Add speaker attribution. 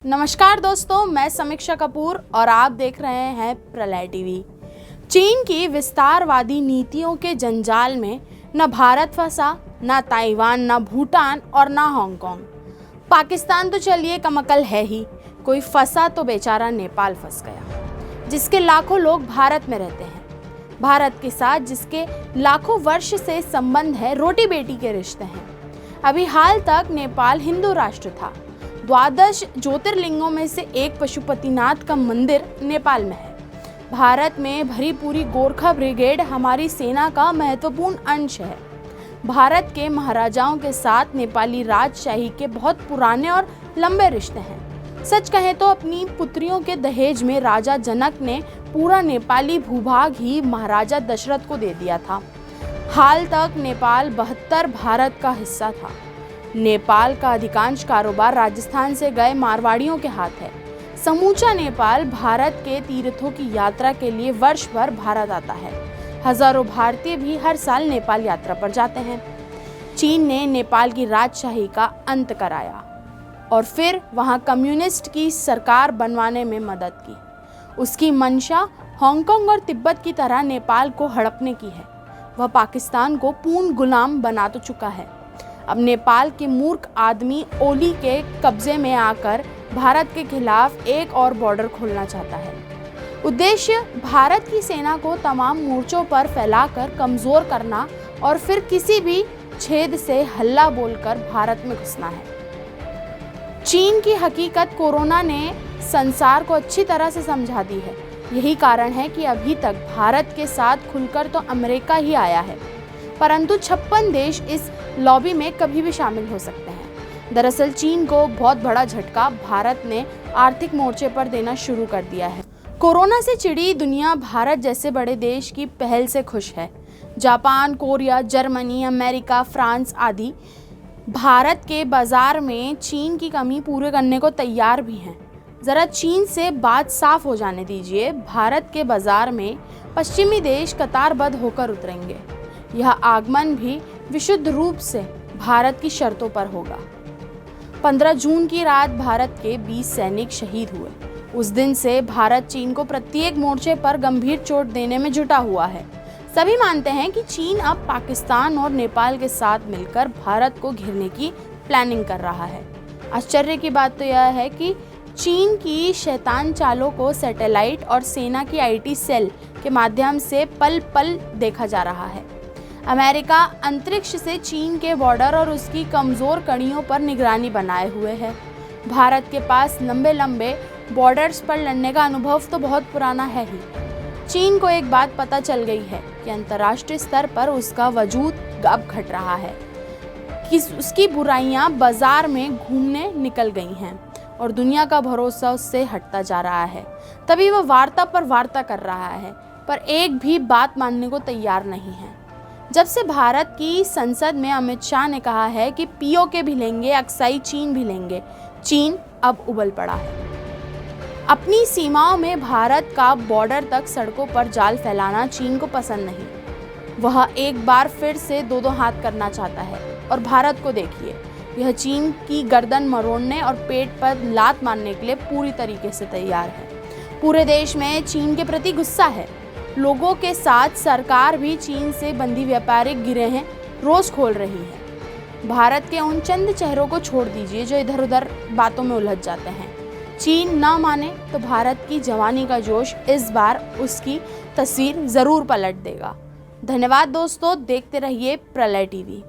Speaker 1: नमस्कार दोस्तों, मैं समीक्षा कपूर और आप देख रहे हैं प्रलय टीवी। चीन की विस्तारवादी नीतियों के जंजाल में न भारत फंसा, न ताइवान, न भूटान और न हांगकांग। पाकिस्तान तो चलिए कमअकल है ही, कोई फंसा तो बेचारा नेपाल फंस गया, जिसके लाखों लोग भारत में रहते हैं। भारत के साथ जिसके लाखों वर्ष से संबंध है, रोटी बेटी के रिश्ते हैं। अभी हाल तक नेपाल हिंदू राष्ट्र था। 12 ज्योतिर्लिंगों में से एक पशुपतिनाथ का मंदिर नेपाल में है। भारत में भरी पूरी गोरखा ब्रिगेड हमारी सेना का महत्वपूर्ण अंश है। भारत के महाराजाओं के साथ नेपाली राजशाही के बहुत पुराने और लंबे रिश्ते हैं। सच कहें तो अपनी पुत्रियों के दहेज में राजा जनक ने पूरा नेपाली भूभाग ही महाराजा दशरथ को दे दिया था। हाल तक नेपाल 72 भारत का हिस्सा था। नेपाल का अधिकांश कारोबार राजस्थान से गए मारवाड़ियों के हाथ है। समूचा नेपाल भारत के तीर्थों की यात्रा के लिए वर्ष भर भारत आता है। हजारों भारतीय भी हर साल नेपाल यात्रा पर जाते हैं। चीन ने नेपाल की राजशाही का अंत कराया और फिर वहां कम्युनिस्ट की सरकार बनवाने में मदद की। उसकी मंशा हांगकांग और तिब्बत की तरह नेपाल को हड़पने की है। वह पाकिस्तान को पूर्ण गुलाम बना तो चुका है। अब नेपाल के मूर्ख आदमी ओली के कब्जे में आकर भारत के खिलाफ एक और बॉर्डर खोलना चाहता है। उद्देश्य भारत की सेना को तमाम मोर्चों पर फैलाकर कमजोर करना और फिर किसी भी छेद से हल्ला बोलकर भारत में घुसना है। चीन की हकीकत कोरोना ने संसार को अच्छी तरह से समझा दी है। यही कारण है कि अभी तक भारत के साथ खुलकर तो अमेरिका ही आया है, परंतु 56 देश इस लॉबी में कभी भी शामिल हो सकते हैं। दरअसल चीन को बहुत बड़ा झटका भारत ने आर्थिक मोर्चे पर देना शुरू कर दिया है। कोरोना से चिड़ी दुनिया भारत जैसे बड़े देश की पहल से खुश है। Japan, Korea, Germany, America, France आदि भारत के बाजार में चीन की कमी पूरे करने को तैयार भी हैं। ज़रा चीन से बात साफ हो जाने दीजिए। भारत के बाजार में पश्चिमी देश कतारबद्ध होकर उतरेंगे। यह आगमन भी विशुद्ध रूप से भारत की शर्तों पर होगा। 15 जून की रात भारत के 20 सैनिक शहीद हुए। उस दिन से भारत चीन को प्रत्येक मोर्चे पर गंभीर चोट देने में जुटा हुआ है। सभी मानते हैं कि चीन अब पाकिस्तान और नेपाल के साथ मिलकर भारत को घेरने की प्लानिंग कर रहा है। आश्चर्य की बात तो यह है कि चीन की शैतान चालों को सैटेलाइट और सेना की आईटी सेल के माध्यम से पल पल देखा जा रहा है। अमेरिका अंतरिक्ष से चीन के बॉर्डर और उसकी कमज़ोर कड़ियों पर निगरानी बनाए हुए है। भारत के पास लंबे लंबे बॉर्डर्स पर लड़ने का अनुभव तो बहुत पुराना है ही। चीन को एक बात पता चल गई है कि अंतर्राष्ट्रीय स्तर पर उसका वजूद अब घट रहा है, कि उसकी बुराइयां बाजार में घूमने निकल गई हैं और दुनिया का भरोसा उससे हटता जा रहा है। तभी वह वार्ता पर वार्ता कर रहा है, पर एक भी बात मानने को तैयार नहीं है। जब से भारत की संसद में अमित शाह ने कहा है कि पीओके भी लेंगे, अक्साई चीन भी लेंगे, चीन अब उबल पड़ा है। अपनी सीमाओं में भारत का बॉर्डर तक सड़कों पर जाल फैलाना चीन को पसंद नहीं। वह एक बार फिर से दो हाथ करना चाहता है और भारत को देखिए, यह चीन की गर्दन मरोड़ने और पेट पर लात मारने के लिए पूरी तरीके से तैयार है। पूरे देश में चीन के प्रति गुस्सा है। लोगों के साथ सरकार भी चीन से बंदी व्यापारिक गिरोहें रोज खोल रही है। भारत के उन चंद चेहरों को छोड़ दीजिए जो इधर उधर बातों में उलझ जाते हैं। चीन ना माने तो भारत की जवानी का जोश इस बार उसकी तस्वीर जरूर पलट देगा। धन्यवाद दोस्तों, देखते रहिए प्रलय टीवी।